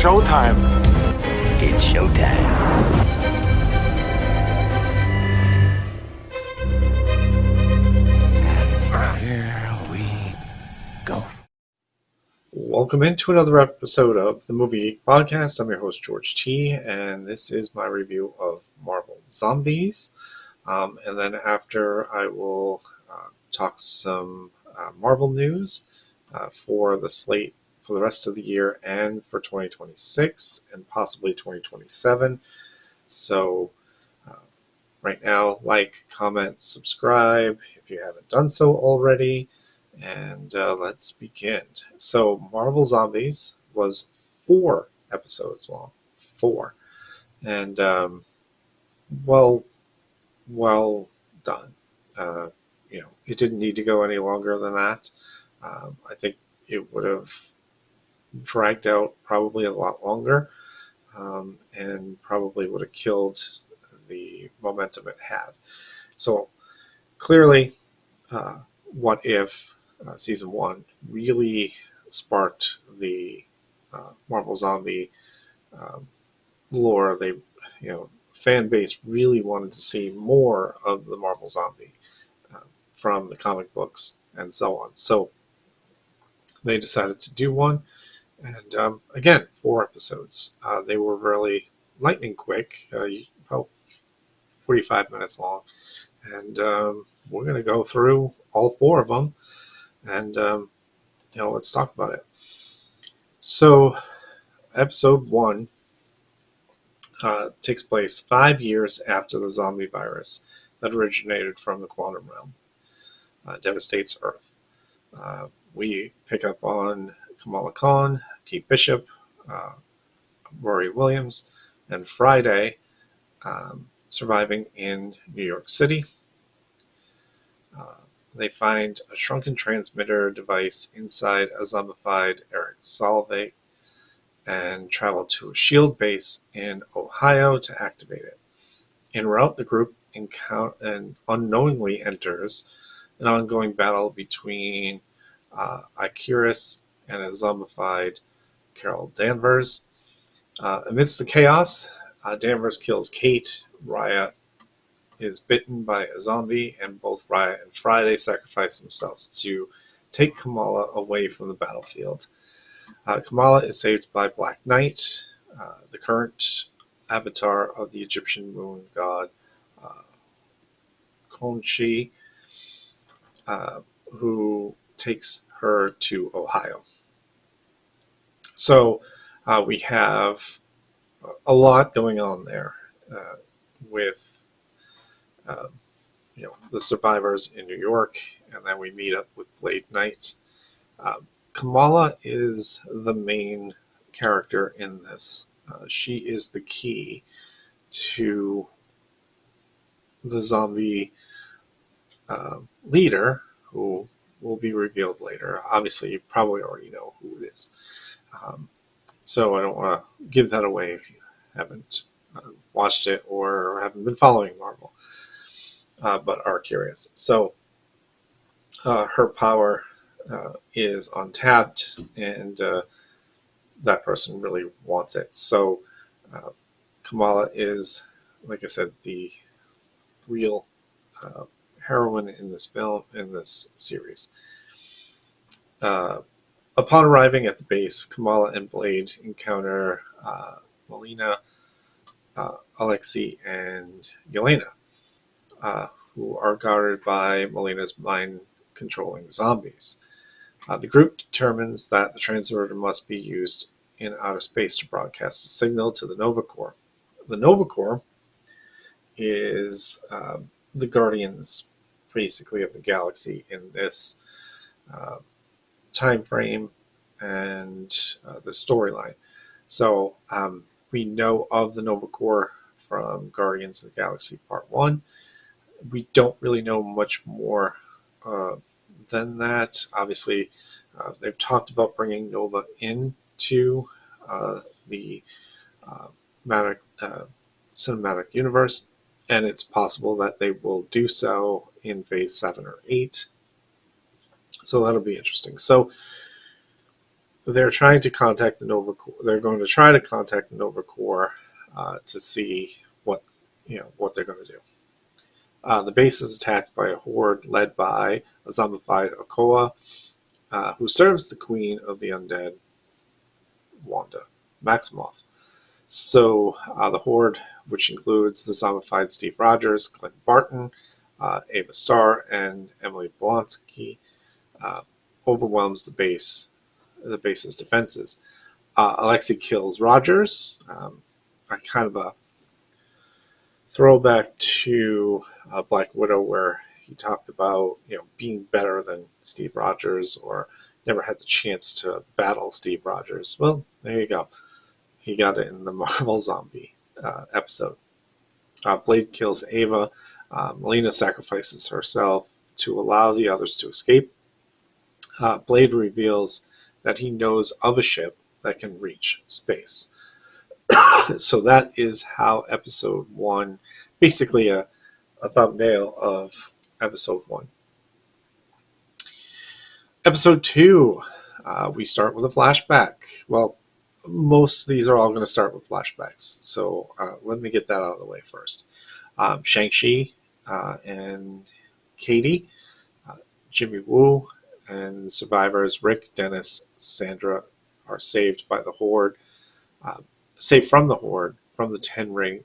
showtime. It's showtime. And here we go. Welcome into another episode of the Movie Geek Podcast. I'm your host, George T., and this is my review of Marvel Zombies. And then after, I will talk some Marvel news for the slate for the rest of the year and for 2026 and possibly 2027. So right now, like, comment, subscribe if you haven't done so already. And let's begin. So Marvel Zombies was 4 episodes long. 4. And well done. It didn't need to go any longer than that. I think it would have dragged out probably a lot longer, and probably would have killed the momentum it had. So clearly, What If Season 1 really sparked the Marvel Zombie lore. Fan base really wanted to see more of the Marvel Zombie from the comic books and so on. So they decided to do one. And again, 4 episodes. They were really lightning quick, about 45 minutes long. And we're going to go through all 4 of them. And let's talk about it. So, episode 1 takes place 5 years after the zombie virus that originated from the quantum realm devastates Earth. We pick up on Kamala Khan, Kate Bishop, Rory Williams, and Friday surviving in New York City. They find a shrunken transmitter device inside a zombified Eric Solvay and travel to a SHIELD base in Ohio to activate it. En route, the group unknowingly enters an ongoing battle between Icarus and a zombified Carol Danvers. Amidst the chaos, Danvers kills Kate. Raya is bitten by a zombie, and both Raya and Friday sacrifice themselves to take Kamala away from the battlefield. Kamala is saved by Black Knight, the current avatar of the Egyptian moon god Khonshu, who takes her to Ohio. So we have a lot going on there with the survivors in New York, and then we meet up with Blade Knight. Kamala is the main character in this. She is the key to the zombie leader, who will be revealed later. Obviously, you probably already know who it is. So I don't want to give that away if you haven't watched it or haven't been following Marvel, but are curious. So her power is untapped, and that person really wants it. So Kamala is, like I said, the real heroine in this film, in this series. Upon arriving at the base, Kamala and Blade encounter Melina, Alexei, and Yelena, who are guarded by Melina's mind-controlling zombies. The group determines that the transmitter must be used in outer space to broadcast a signal to the Nova Corps. The Nova Corps is the guardians, basically, of the galaxy in this time frame and the storyline. So we know of the Nova Corps from Guardians of the Galaxy Part 1. We don't really know much more than that. Obviously, they've talked about bringing Nova into the cinematic universe, and it's possible that they will do so in Phase 7 or 8. So that'll be interesting. So they're trying to contact the Nova Corps. They're going to try to contact the Nova Corps to see what they're going to do. The base is attacked by a horde led by a zombified Okoa, who serves the Queen of the Undead, Wanda Maximoff. So the horde, which includes the zombified Steve Rogers, Clint Barton, Ava Starr, and Emily Blonsky, overwhelms the base's defenses. Alexei kills Rogers, a kind of a throwback to Black Widow, where he talked about being better than Steve Rogers, or never had the chance to battle Steve Rogers. Well, there you go. He got it in the Marvel Zombie episode. Blade kills Ava. Melina sacrifices herself to allow the others to escape. Blade reveals that he knows of a ship that can reach space. So that is how episode 1, basically a thumbnail of episode 1. Episode 2, we start with a flashback. Well, most of these are all going to start with flashbacks, so let me get that out of the way first. Shang-Chi and Katie, Jimmy Woo, and survivors Rick, Dennis, Sandra are saved by the Horde, saved from the Horde, from the Ten Ring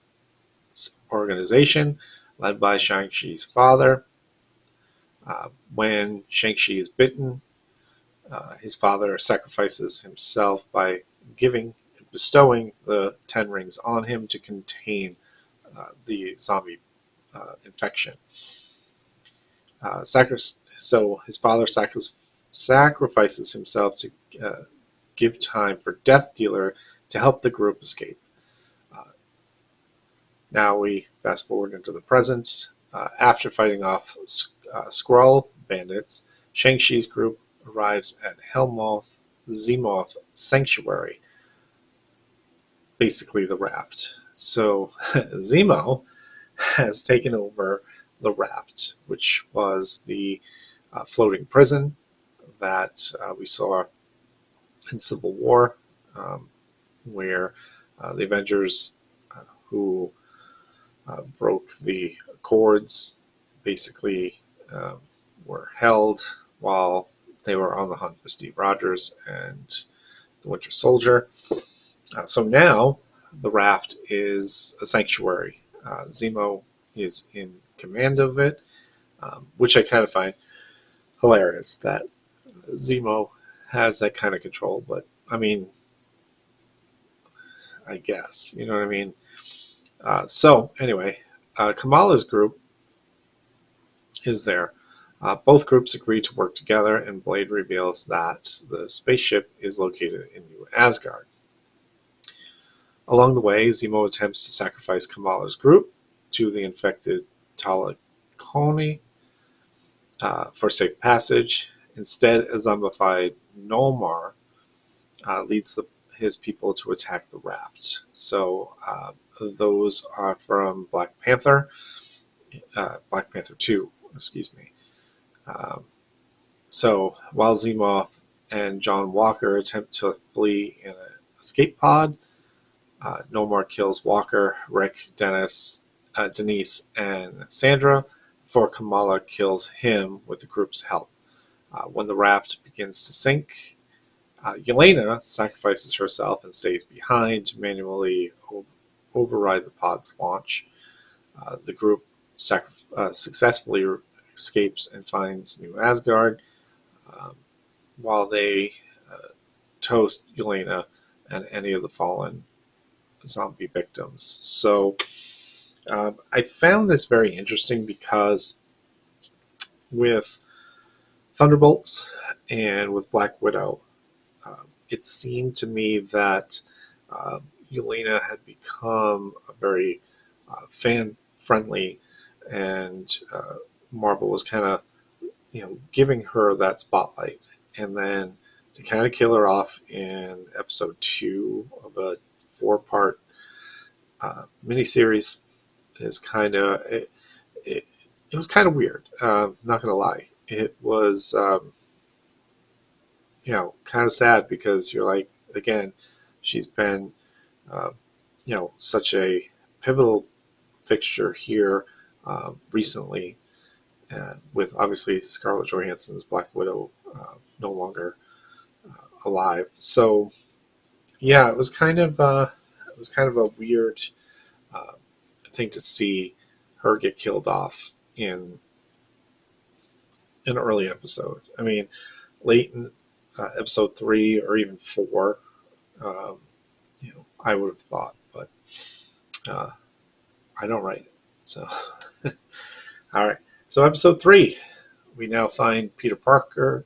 organization, led by Shang-Chi's father. When Shang-Chi is bitten, his father sacrifices himself by bestowing the Ten Rings on him to contain the zombie infection. So his father sacrifices himself to give time for Death Dealer to help the group escape. Now we fast forward into the present. After fighting off Skrull bandits, Shang-Chi's group arrives at Hellmouth Zemoth Sanctuary, basically the raft. So Zemo has taken over the raft, which was the floating prison that we saw in Civil War, where the Avengers who broke the cords basically were held while they were on the hunt for Steve Rogers and the Winter Soldier. So now the raft is a sanctuary. Zemo is in command of it, which I kind of find hilarious that Zemo has that kind of control. But I mean, I guess, you know what I mean? So anyway, Kamala's group is there. Both groups agree to work together, and Blade reveals that the spaceship is located in New Asgard. Along the way, Zemo attempts to sacrifice Kamala's group to the infected Talakoni for safe passage. Instead, a zombified Nomar leads his people to attack the raft. So those are from Black Panther 2, excuse me. So while Zemo and John Walker attempt to flee in an escape pod, Nomar kills Walker, Rick, Denise, and Sandra before Kamala kills him with the group's help. When the raft begins to sink, Yelena sacrifices herself and stays behind to manually override the pod's launch. The group successfully escapes and finds New Asgard, while they toast Yelena and any of the fallen zombie victims. So I found this very interesting because with Thunderbolts and with Black Widow, it seemed to me that Yelena had become a very fan-friendly, and Marvel was kind of giving her that spotlight. And then to kind of kill her off in episode 2 of a 4-part miniseries is kind of it was kind of weird. Not gonna lie, it was kind of sad because you're like, again, she's been, uh, such a pivotal fixture here recently, with obviously Scarlett Johansson's Black Widow no longer alive. So yeah, it was kind of a weird uh, thing to see her get killed off in an early episode. I mean, late in episode 3 or even 4, um, I would have thought, but uh, I don't write it. So, all right. So, episode 3, we now find Peter Parker,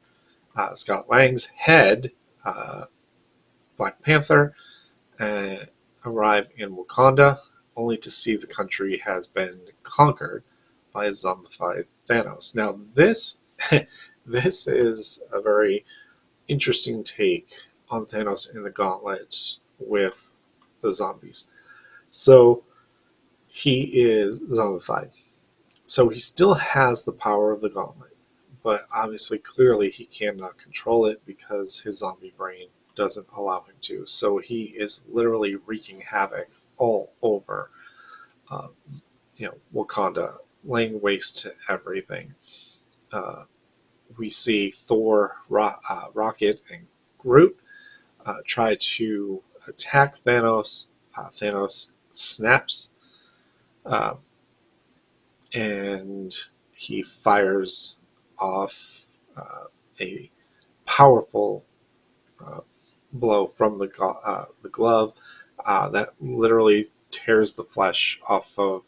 Scott Lang's head, uh, Black Panther, uh, arrive in Wakanda, only to see the country has been conquered by a zombified Thanos. Now, this this is a very interesting take on Thanos in the Gauntlet with the zombies. So he is zombified. So he still has the power of the Gauntlet, but obviously, clearly, he cannot control it because his zombie brain doesn't allow him to. So he is literally wreaking havoc all over, uh, Wakanda, laying waste to everything. Uh, we see Thor, Rocket, and Groot try to attack Thanos. Thanos snaps, uh, and he fires off a powerful uh, blow from the glove that literally tears the flesh off of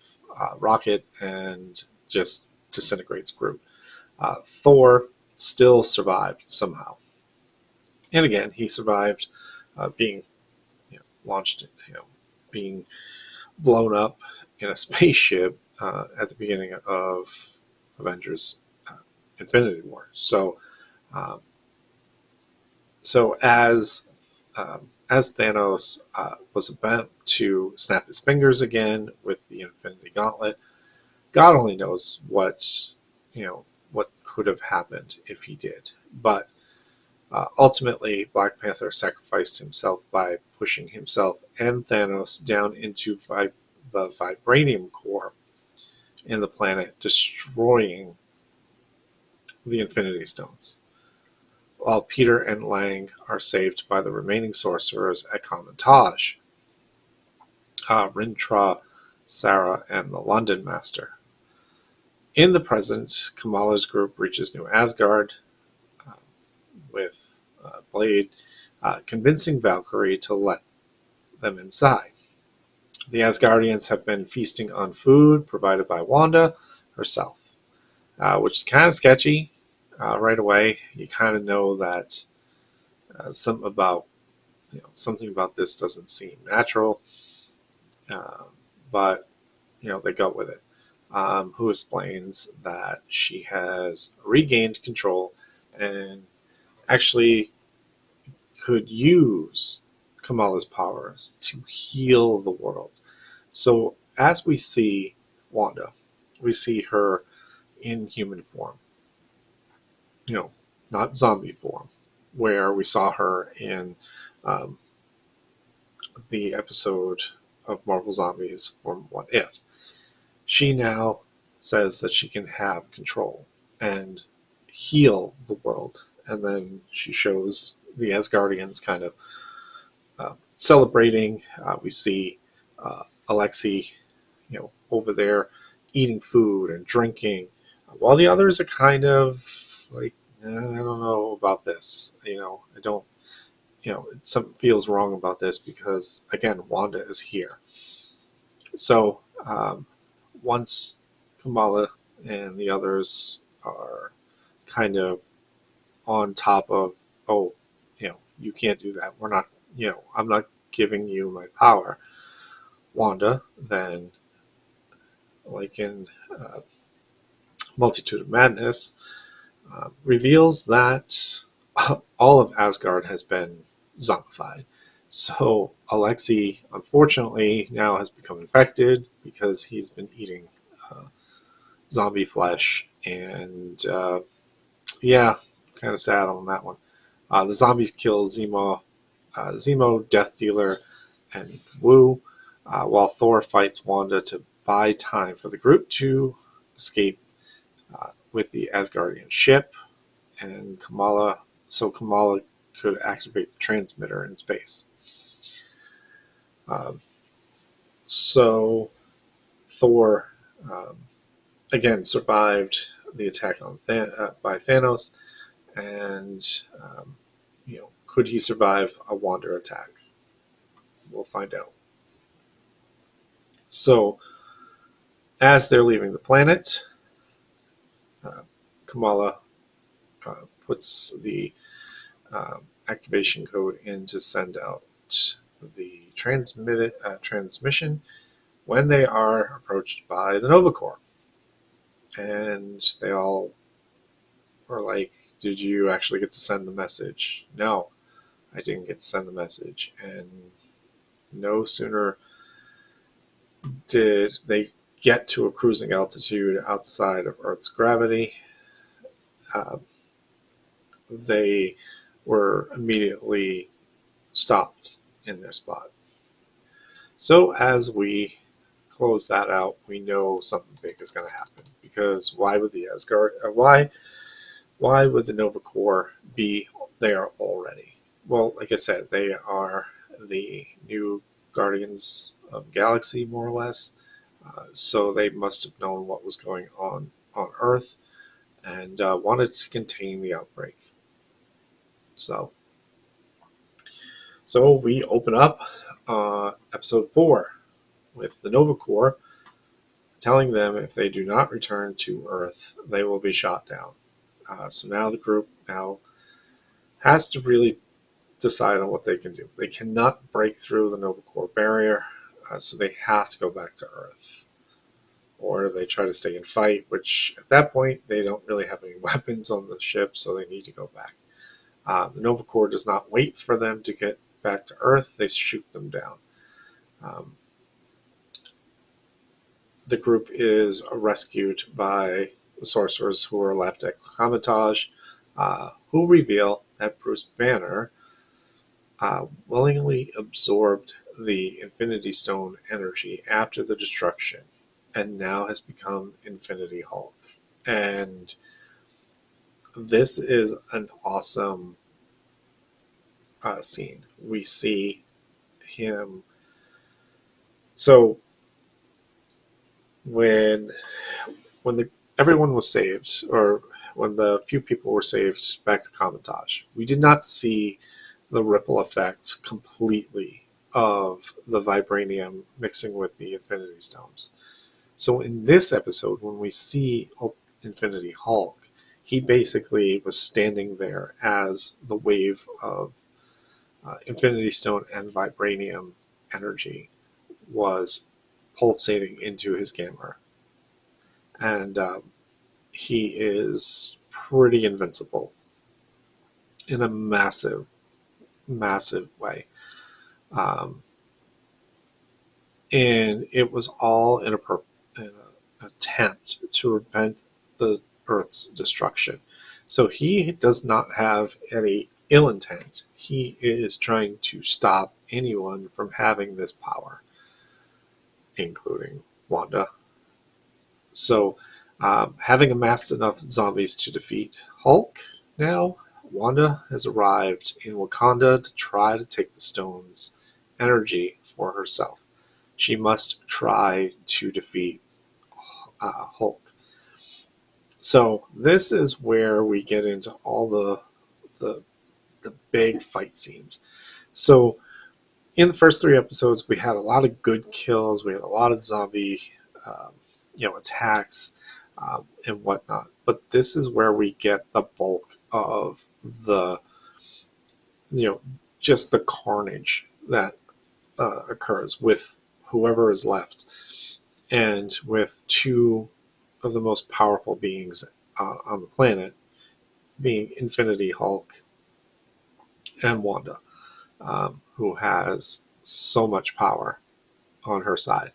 Rocket and just disintegrates Groot. Thor still survived somehow, and again he survived being launched, being blown up in a spaceship at the beginning of Avengers Infinity War. So, um, as Thanos was about to snap his fingers again with the Infinity Gauntlet, God only knows what could have happened if he did. But ultimately, Black Panther sacrificed himself by pushing himself and Thanos down into the vibranium core in the planet, destroying the Infinity Stones, while Peter and Lang are saved by the remaining sorcerers at Kamar-Taj, Rintrah, Sarah, and the London Master. In the present, Kamala's group reaches New Asgard uh, with Blade convincing Valkyrie to let them inside. The Asgardians have been feasting on food provided by Wanda herself, which is kind of sketchy. Right away, you kind of know that something about this doesn't seem natural, uh, but they go with it. Who explains that she has regained control and actually could use Kamala's powers to heal the world. So as we see Wanda, we see her in human form, you know, not zombie form, where we saw her in um, the episode of Marvel Zombies from What If. She now says that she can have control and heal the world. And then she shows the Asgardians kind of celebrating. We see Alexei, over there eating food and drinking, while the others are kind of like, I don't know about this. I don't. Something feels wrong about this because again, Wanda is here. So once Kamala and the others are kind of on top of, oh, you can't do that. We're not, I'm not giving you my power. Wanda then, like in Multitude of Madness, reveals that all of Asgard has been zombified. So Alexei, unfortunately, now has become infected because he's been eating uh, zombie flesh, and yeah, kind of sad on that one. The zombies kill Zemo, Death Dealer, and Wu, while Thor fights Wanda to buy time for the group to escape with the Asgardian ship, and Kamala could activate the transmitter in space. Um, so Thor again survived the attack on by Thanos, and could he survive a Wanda attack? We'll find out. So as they're leaving the planet, Kamala puts the activation code in to send out the transmission when they are approached by the Nova Corps. And they all were like, did you actually get to send the message? No, I didn't get to send the message. And no sooner did they get to a cruising altitude outside of Earth's gravity, they were immediately stopped in their spot. So as we close that out, we know something big is going to happen, because why would the why would the Nova Corps be there already? Well, like I said, they are the new Guardians of the Galaxy, more or less. So they must have known what was going on Earth, and wanted to contain the outbreak. So we open up episode 4 with the Nova Corps telling them if they do not return to Earth, they will be shot down. So now the group has to really decide on what they can do. They cannot break through the Nova Corps barrier, so they have to go back to Earth. Or they try to stay and fight, which at that point they don't really have any weapons on the ship, so they need to go back. The Nova Corps does not wait for them to get back to Earth, they shoot them down. The group is rescued by the sorcerers who are left at Kamatage, who reveal that Bruce Banner willingly absorbed the Infinity Stone energy after the destruction, and now has become Infinity Hulk. And this is an awesome scene. We see him. So when everyone was saved, or when the few people were saved back to Kamatage, we did not see the ripple effect completely of the vibranium mixing with the Infinity Stones. So in this episode, when we see Infinity Hulk, he basically was standing there as the wave of Infinity Stone and vibranium energy was pulsating into his gamma. And he is pretty invincible in a massive, massive way. And it was all in an attempt to prevent the Earth's destruction. So he does not have any ill intent. He is trying to stop anyone from having this power, including Wanda. So, having amassed enough zombies to defeat Hulk, now Wanda has arrived in Wakanda to try to take the stone's energy for herself. She must try to defeat Hulk. So this is where we get into all the big fight scenes. So in the first 3 episodes, we had a lot of good kills. We had a lot of zombie, attacks and whatnot. But this is where we get the bulk of the, just the carnage that occurs with whoever is left, and with 2 of the most powerful beings on the planet, being Infinity Hulk and Wanda, who has so much power on her side,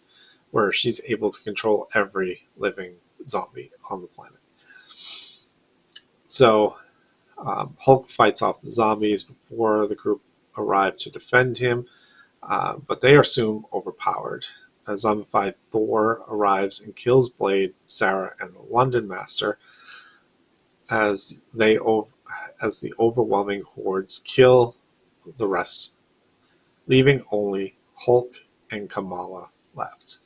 where she's able to control every living zombie on the planet. So Hulk fights off the zombies before the group arrive to defend him, but they are soon overpowered. A zombified Thor arrives and kills Blade, Sarah, and the London Master as as the overwhelming hordes kill the rest, leaving only Hulk and Kamala left.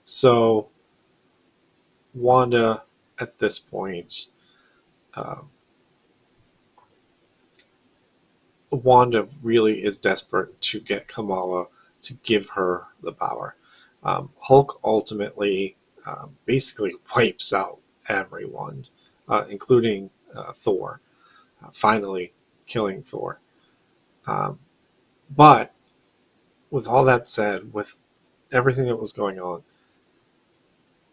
So Wanda, at this point, um, Wanda really is desperate to get Kamala to give her the power. Hulk ultimately basically wipes out everyone, including Thor, finally killing Thor. Um, but with all that said, with everything that was going on,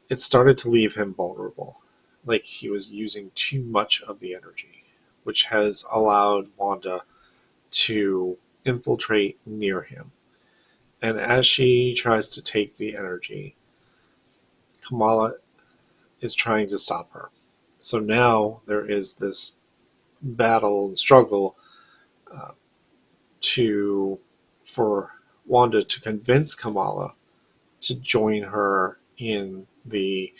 it started to leave him vulnerable. Like he was using too much of the energy, which has allowed Wanda to infiltrate near him. And as she tries to take the energy, Kamala is trying to stop her. So now there is this battle and struggle uh, to for Wanda to convince Kamala to join her in the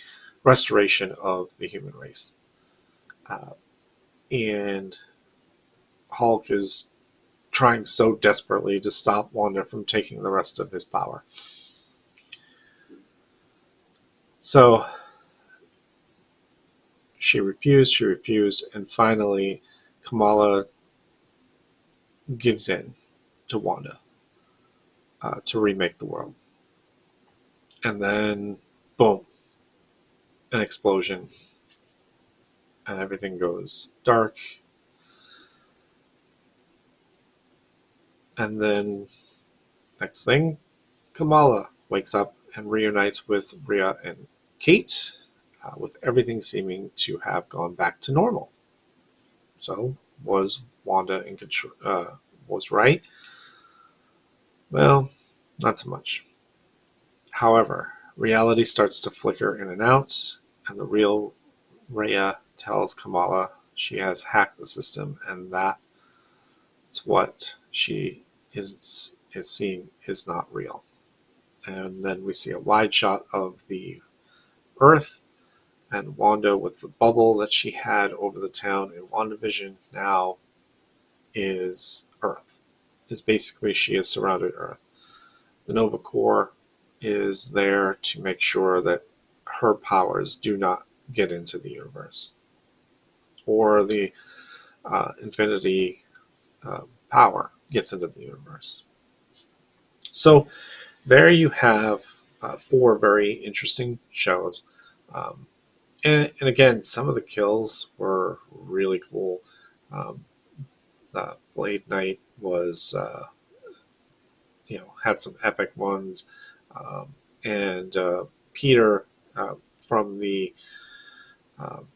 restoration of the human race. Uh, and Hulk is trying so desperately to stop Wanda from taking the rest of his power. So she refused, and finally Kamala gives in to Wanda to remake the world. And then, boom, an explosion, and everything goes dark. And then, next thing, Kamala wakes up and reunites with Rhea and Kate, with everything seeming to have gone back to normal. So, was Wanda in control? Was right? Well, not so much. However, reality starts to flicker in and out, and the real Rhea tells Kamala she has hacked the system, and that's what she is seeing is not real. And then we see a wide shot of the Earth, and Wanda with the bubble that she had over the town in WandaVision now is Earth. Is basically she has surrounded Earth. The Nova Corps is there to make sure that her powers do not get into the universe, or the Infinity power gets into the universe. So there you have four very interesting shows. Um, and again, some of the kills were really cool. Um, Blade Knight was, had some epic ones. Um, and Peter from the, um,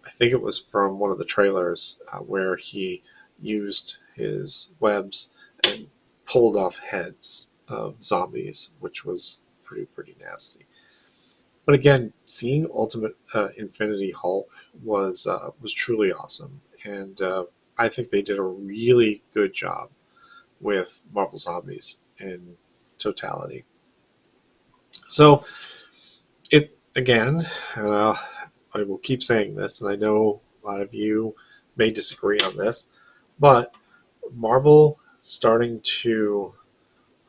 I think it was from one of the trailers where he used his webs and pulled off heads of zombies, which was pretty nasty. But again, seeing Ultimate Infinity Hulk was truly awesome, and I think they did a really good job with Marvel Zombies in totality. So it again, I will keep saying this, and I know a lot of you may disagree on this, but Marvel starting to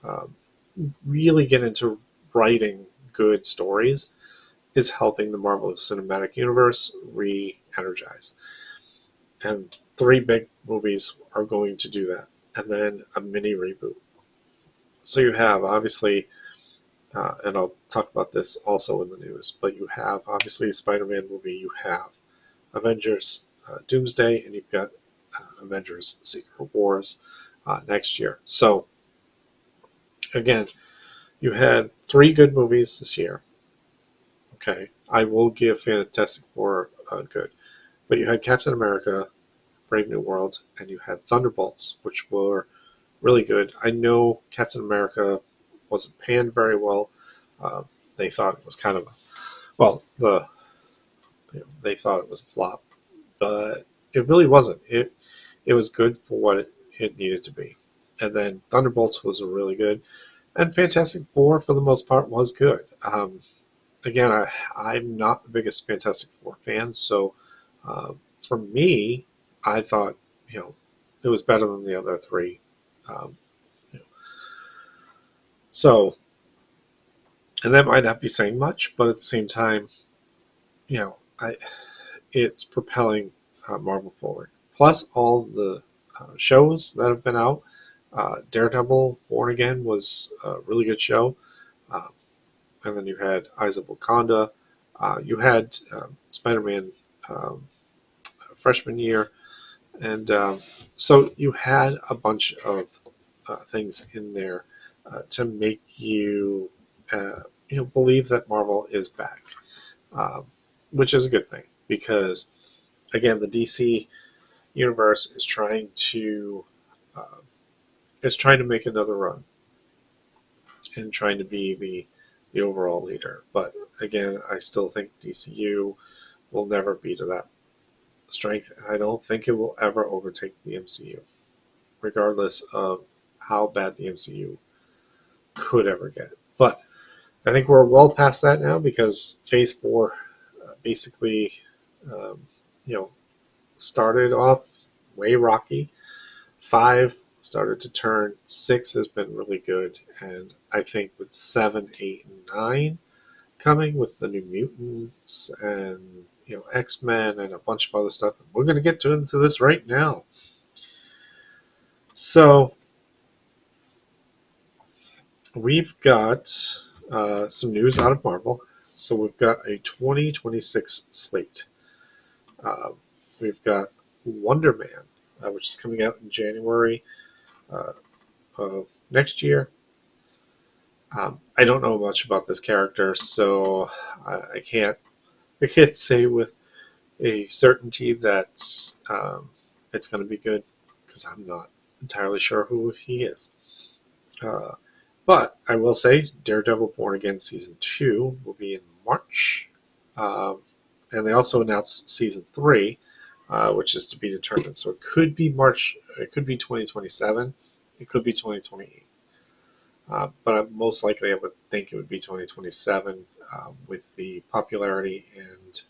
um, really get into writing good stories is helping the Marvel Cinematic Universe re-energize. And three big movies are going to do that, and then a mini reboot. So you have, obviously, and I'll talk about this also in the news, but you have, obviously, a Spider-Man movie, you have Avengers Doomsday, and you've got Avengers Secret Wars next year. So, again, you had three good movies this year. Okay, I will give Fantastic Four good. But you had Captain America, Brave New World, and you had Thunderbolts, which were really good. I know Captain America wasn't panned very well. Uh, they thought it was kind of they thought it was a flop. but it really wasn't. It was good for what it needed to be. And then Thunderbolts was really good, and Fantastic Four for the most part was good. Again, I'm not the biggest Fantastic Four fan, so uh, for me, I thought it was better than the other three. Um, you know, so, and that might not be saying much, but at the same time, I it's propelling Marvel forward. Plus, all the shows that have been out. Daredevil Born Again was a really good show. Uh, and then you had Eyes of Wakanda. You had Spider-Man um, freshman year, and so you had a bunch of things in there to make believe that Marvel is back, um, which is a good thing because again the DC universe uh, is trying to make another run and trying to be the overall leader. But again, I still think DCU will never be to that strength. I don't think it will ever overtake the MCU, regardless of how bad the MCU could ever get. But I think we're well past that now because Phase 4 basically, um, you know, started off way rocky. 5 started to turn. 6 has been really good. And I think with 7, 8, and 9 coming with the New Mutants and X-Men and a bunch of other stuff. We're going to get into this right now. So we've got some news out of Marvel. So we've got a 2026 slate. Uh, we've got Wonder Man, which is coming out in January uh, of next year. I don't know much about this character, so I can't say with a certainty that it's going to be good because I'm not entirely sure who he is. Uh, but I will say Daredevil Born Again Season 2 will be in March. Um, and they also announced Season 3, which is to be determined. So it could be March, it could be 2027, it could be 2028. But most likely I would think it would be 2027 with the popularity and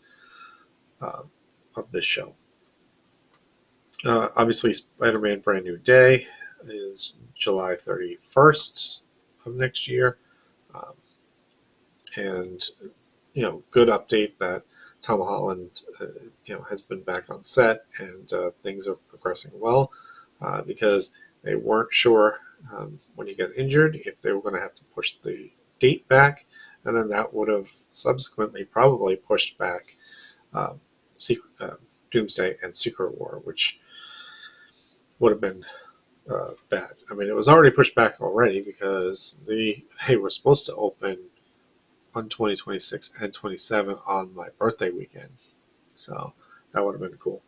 uh, of this show. Obviously, Spider-Man Brand New Day is July 31st of next year. Um, and, good update that Tom Holland, has been back on set and things are progressing well because they weren't sure when he got injured if they were going to have to push the date back. And then that would have subsequently probably pushed back uh, Secret, Doomsday and Secret War, which would have been bad. I mean, it was already pushed back already because they were supposed to open on 2026 and 27 on my birthday weekend, so that would have been cool.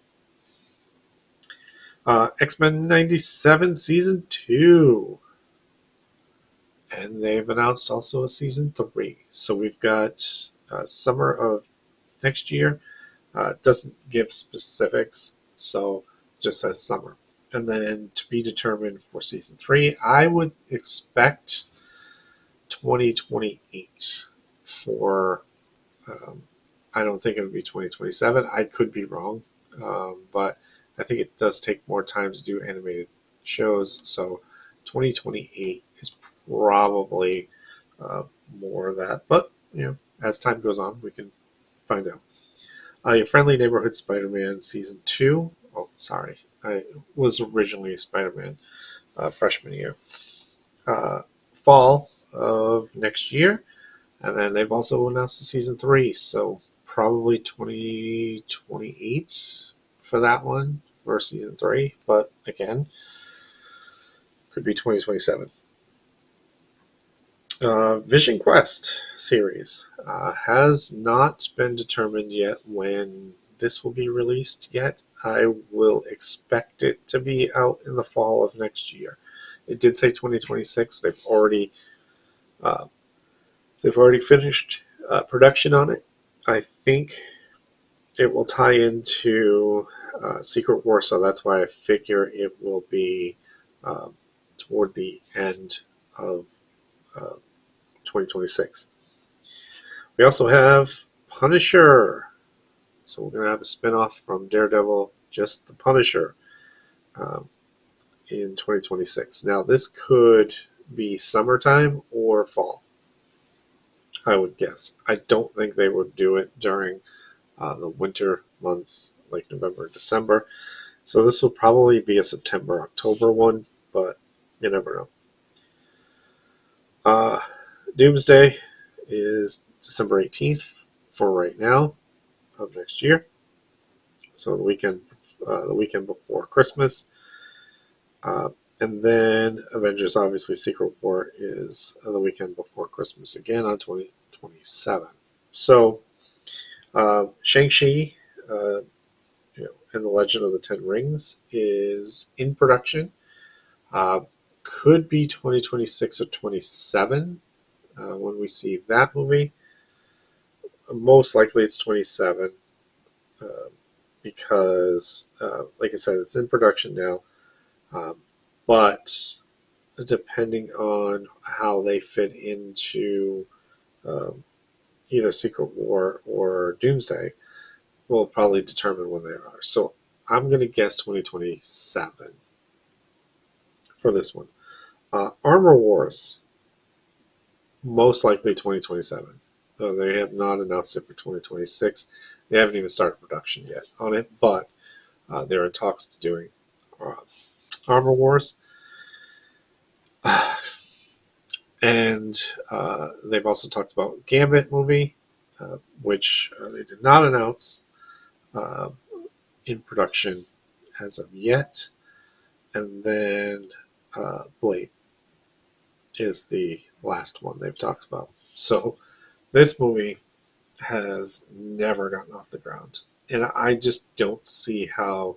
X-Men 97 Season 2, and they've announced also a Season 3. So we've got summer of next year. Doesn't give specifics, so just says summer. And then to be determined for Season 3, I would expect 2028 for, I don't think it would be 2027. I could be wrong, but I think it does take more time to do animated shows, so 2028 is probably more of that. But, as time goes on, we can find out. Your Friendly Neighborhood Spider-Man Season 2. Oh, sorry. I was originally Spider-Man freshman year. Fall of next year. And then they've also announced the Season 3. So probably 2028 for that one for Season 3. But again, could be 2027. Vision Quest series has not been determined yet when this will be released yet. I will expect it to be out in the fall of next year. It did say 2026. Uh, they've already finished production on it. I think it will tie into Secret War, so that's why I figure it will be um, toward the end of uh, 2026. We also have Punisher. So we're going to have a spinoff from Daredevil, just the Punisher, um, in 2026. Now, this could be summertime or fall, I would guess. I don't think they would do it during the winter months like November and December. So this will probably be a September, October one, but you never know. Uh, Doomsday is December 18th for right now of next year. So the weekend before Christmas. Uh, and then Avengers, obviously, Secret War is the weekend before Christmas again on 2027. So Shang-Chi, and the Legend of the Ten Rings is in production. Uh, could be 2026 or 27 when we see that movie. Most likely it's 27 uh, because, like I said, it's in production now. Um, but depending on how they fit into um, either Secret War or Doomsday, will probably determine when they are. So I'm going to guess 2027 for this one. Armor Wars, most likely 2027. They have not announced it for 2026. They haven't even started production yet on it, but they're in talks to doing uh, Armor Wars. And they've also talked about Gambit movie, which they did not announce uh, in production as of yet. And then Blade is the last one they've talked about. So this movie has never gotten off the ground. And I just don't see how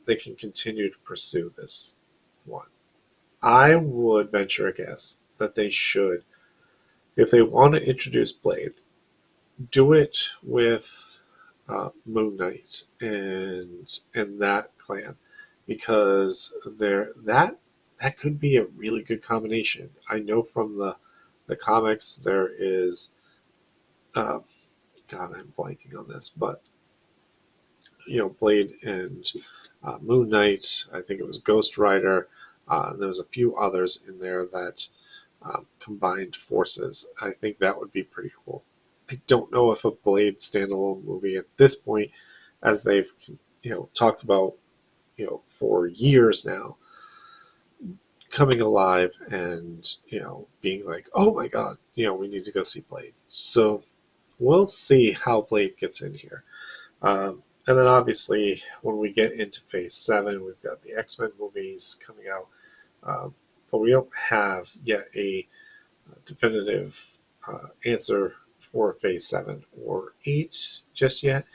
they can continue to pursue this one. I would venture a guess that they should, if they want to introduce Blade, do it with Moon Knight and that clan, because that could be a really good combination. I know from the comics there is uh, God, I'm blanking on this, but Blade and Moon Knight. I think it was Ghost Rider. There was a few others in there that combined forces. I think that would be pretty cool. I don't know if a Blade standalone movie at this point, as they've talked about for years now, coming alive and being like, oh my god, we need to go see Blade. So we'll see how Blade gets in here. And then obviously when we get into Phase 7, we've got the X-Men movies coming out, but we don't have yet a definitive answer for Phase 7 or 8 just yet.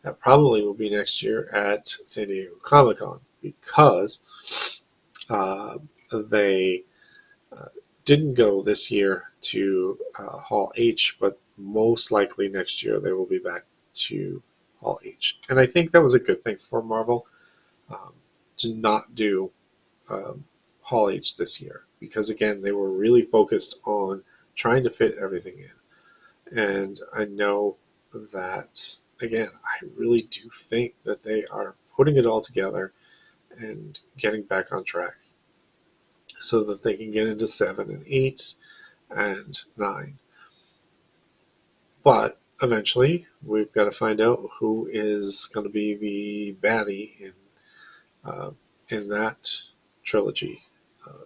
That probably will be next year at San Diego Comic-Con, because they uh, didn't go this year to Hall H, but most likely next year they will be back to Hall H. And I think that was a good thing for Marvel, um, to not do Hall H this year, because again, they were really focused on trying to fit everything in. And I know that, again, I really do think that they are putting it all together and getting back on track so that they can get into 7 and 8 and 9. But eventually, we've got to find out who is going to be the baddie uh, in that trilogy.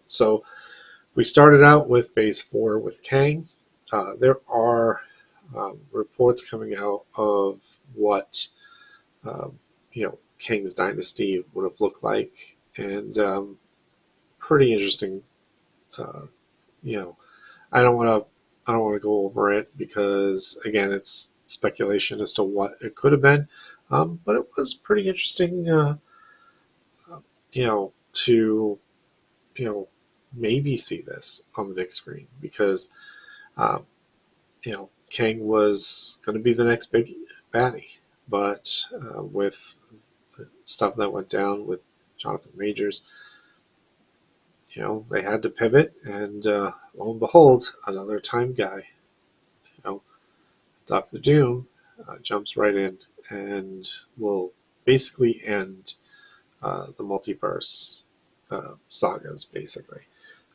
So we started out with Phase 4 with Kang. There are reports coming out of what Kang's dynasty would have looked like, and pretty interesting. Uh, you know, I don't want to go over it because again, it's speculation as to what it could have been. But it was pretty interesting. To maybe see this on the big screen, because um, Kang was going to be the next big baddie. but with the stuff that went down with Jonathan Majors, they had to pivot, and lo and behold, another Time guy, Dr. Doom, jumps right in and will basically end the multiverse sagas, basically.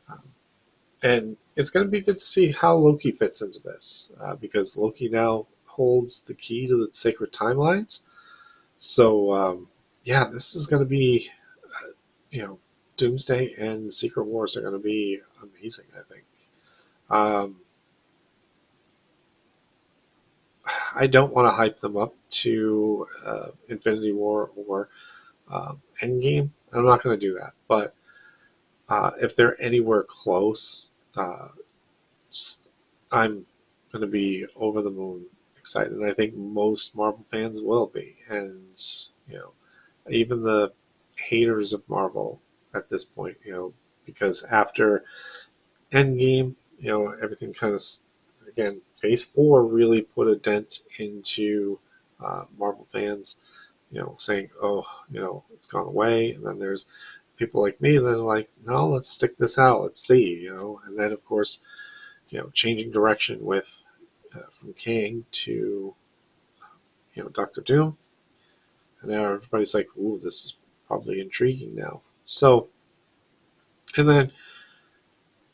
Um, and it's going to be good to see how Loki fits into this, because Loki now holds the key to the sacred timelines. So, yeah, this is going to be, Doomsday and Secret Wars are going to be amazing, I think. Um, I don't want to hype them up to Infinity War or Endgame. I'm not going to do that. But if they're anywhere close, I'm going to be over the moon excited. And I think most Marvel fans will be. And, even the haters of Marvel at this point, because after Endgame, everything kind of, again, Phase 4 really put a dent into Marvel fans, saying, oh, it's gone away. And then there's people like me that are like, no, let's stick this out, let's see, And then, of course, changing direction with from Kang to, Doctor Doom. And now everybody's like, ooh, this is probably intriguing now. So, and then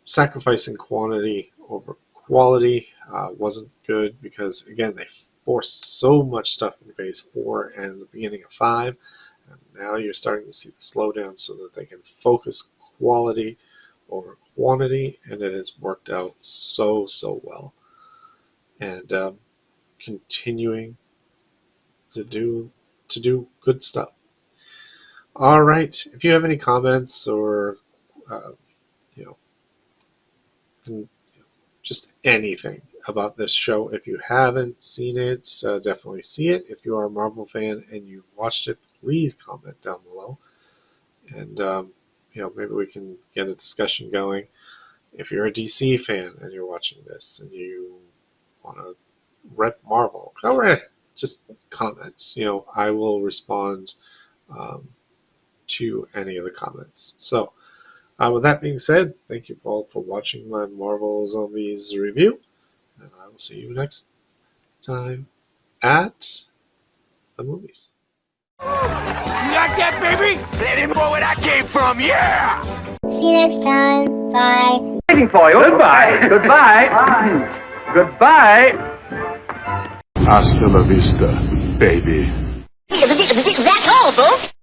sacrificing quantity over quality wasn't good because, again, they forced so much stuff in Phase 4 and the beginning of 5. And now you're starting to see the slowdown so that they can focus quality over quantity, and it has worked out so well. And continuing to do good stuff. All right. If you have any comments or just anything about this show, if you haven't seen it, definitely see it. If you are a Marvel fan and you've watched it, please comment down below, and maybe we can get a discussion going. If you're a DC fan and you're watching this and you want to rep Marvel, go right ahead. Just comment. I will respond to any of the comments. So, with that being said, thank you all for watching my Marvel Zombies review, and I will see you next time at the movies. You like that, baby? Let him know where I came from, yeah! See you next time. Bye. Waiting for you. Goodbye. Goodbye. Goodbye. Hasta la vista, baby. That's all, folks.